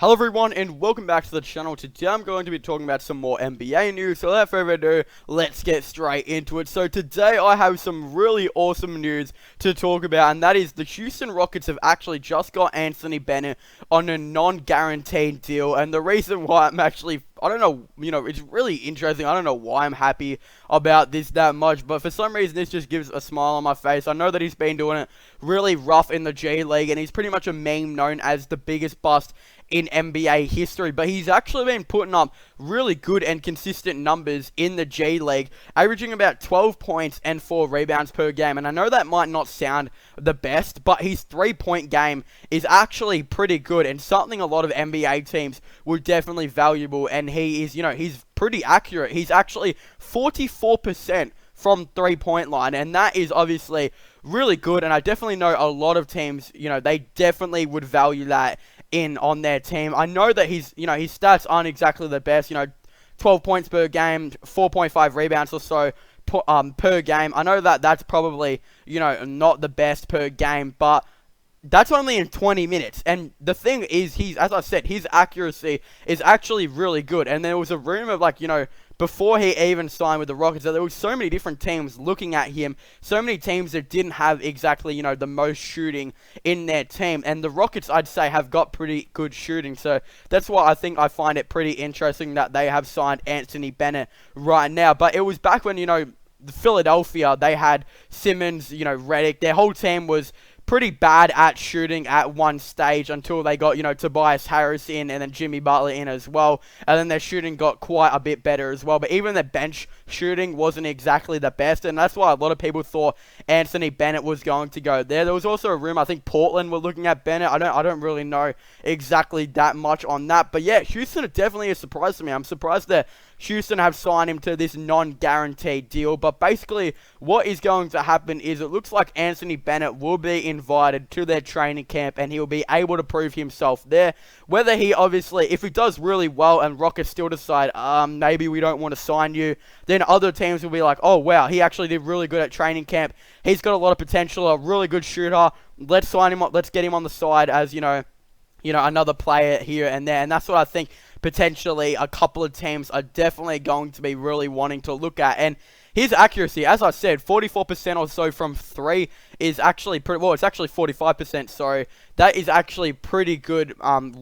Hello everyone and welcome back to the channel. Today I'm going to be talking about some more NBA news, so without further ado, let's get straight into it. So today I have some really awesome news to talk about, and that is the Houston Rockets have actually just got Anthony Bennett on a non-guaranteed deal, and the reason why I'm actually, I don't know, it's really interesting. I don't know why I'm happy about this that much, but for some reason this just gives a smile on my face. I know that he's been doing it really rough in the G League, and he's pretty much a meme known as the biggest bust in NBA history, but he's actually been putting up really good and consistent numbers in the G League, averaging about 12 points and 4 rebounds per game. And I know that might not sound the best, but his 3-point game is actually pretty good and something a lot of NBA teams would definitely valuable. And he is, he's pretty accurate. He's actually 44% from 3-point line, and that is obviously really good. And I definitely know a lot of teams, they definitely would value that on their team. I know that his stats aren't exactly the best, 12 points per game, 4.5 rebounds or so per game. I know that that's probably, not the best per game, but that's only in 20 minutes. And the thing is, as I said, his accuracy is actually really good. And there was a rumor of, before he even signed with the Rockets, that there were so many different teams looking at him, so many teams that didn't have exactly, the most shooting in their team. And the Rockets, I'd say, have got pretty good shooting. So that's why I find it pretty interesting that they have signed Anthony Bennett right now. But it was back when, Philadelphia, they had Simmons, Redick. Their whole team was pretty bad at shooting at one stage until they got, Tobias Harris in and then Jimmy Butler in as well. And then their shooting got quite a bit better as well. But even their bench shooting wasn't exactly the best. And that's why a lot of people thought Anthony Bennett was going to go there. There was also a rumor, I think Portland were looking at Bennett. I don't really know exactly that much on that. But yeah, Houston is definitely a surprise to me. I'm surprised that Houston have signed him to this non-guaranteed deal. But basically, what is going to happen is it looks like Anthony Bennett will be invited to their training camp and he'll be able to prove himself there. Whether he obviously, if he does really well and Rockets still decide, maybe we don't want to sign you, then other teams will be like, oh wow, he actually did really good at training camp. He's got a lot of potential, a really good shooter. Let's sign him up. Let's get him on the side as, another player here and there. And that's what I think potentially a couple of teams are definitely going to be really wanting to look at. And his accuracy, as I said, 44% or so from 3 is actually pretty, well, it's actually 45%, sorry. That is actually pretty good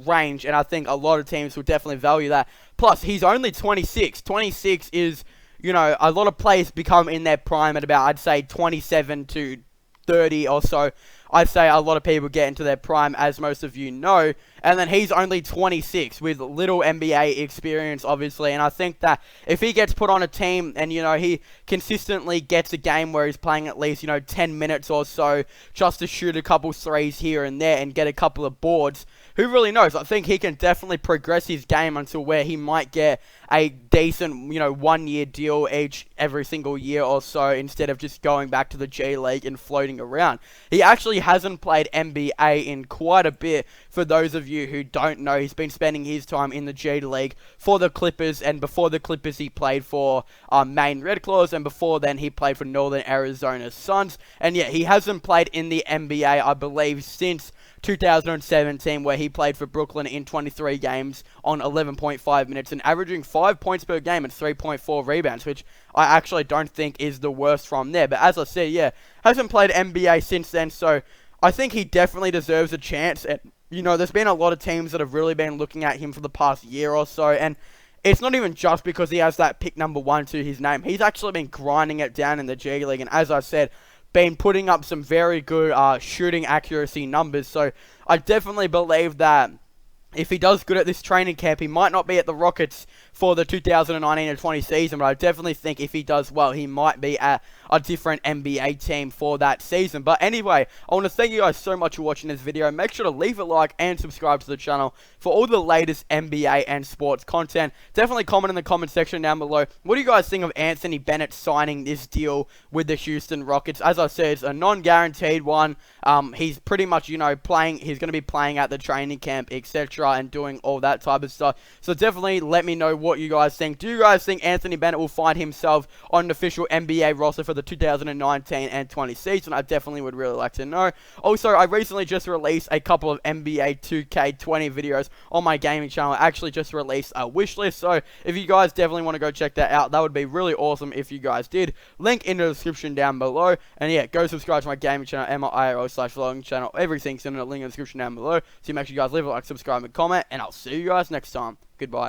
range, and I think a lot of teams will definitely value that. Plus, he's only 26. 26 is, a lot of players become in their prime at about, I'd say, 27 to 30 or so. I'd say a lot of people get into their prime, as most of you know, and then he's only 26 with little NBA experience, obviously. And I think that if he gets put on a team and, he consistently gets a game where he's playing at least, 10 minutes or so just to shoot a couple threes here and there and get a couple of boards, who really knows? I think he can definitely progress his game until where he might get a decent, 1-year deal every single year or so instead of just going back to the G League and floating around. He actually hasn't played NBA in quite a bit. For those of you who don't know, he's been spending his time in the G League for the Clippers, and before the Clippers he played for Maine Red Claws, and before then he played for Northern Arizona Suns. And yeah, he hasn't played in the NBA, I believe, since 2017, where he played for Brooklyn in 23 games on 11.5 minutes and averaging 5 points per game and 3.4 rebounds, which I actually don't think is the worst from there. But as I said, yeah, hasn't played NBA since then, so I think he definitely deserves a chance. And, there's been a lot of teams that have really been looking at him for the past year or so, and it's not even just because he has that pick number 1 to his name. He's actually been grinding it down in the G League, and as I said, been putting up some very good shooting accuracy numbers. So I definitely believe that if he does good at this training camp, he might not be at the Rockets for the 2019-20 season, but I definitely think if he does well, he might be at a different NBA team for that season. But anyway, I want to thank you guys so much for watching this video. Make sure to leave a like and subscribe to the channel for all the latest NBA and sports content. Definitely comment in the comment section down below. What do you guys think of Anthony Bennett signing this deal with the Houston Rockets? As I said, it's a non-guaranteed one. He's pretty much, playing. He's going to be playing at the training camp, etc., and doing all that type of stuff. So definitely let me know what what you guys think. Do you guys think Anthony Bennett will find himself on an official NBA roster for the 2019 and 20 season? I definitely would really like to know. Also, I recently just released a couple of NBA 2K20 videos on my gaming channel. I actually just released a wish list, so if you guys definitely want to go check that out, that would be really awesome if you guys did. Link in the description down below, and yeah, go subscribe to my gaming channel and my IRL/vlogging channel. Everything's in the link in the description down below, so make sure you guys leave a like, subscribe, and comment, and I'll see you guys next time. Goodbye.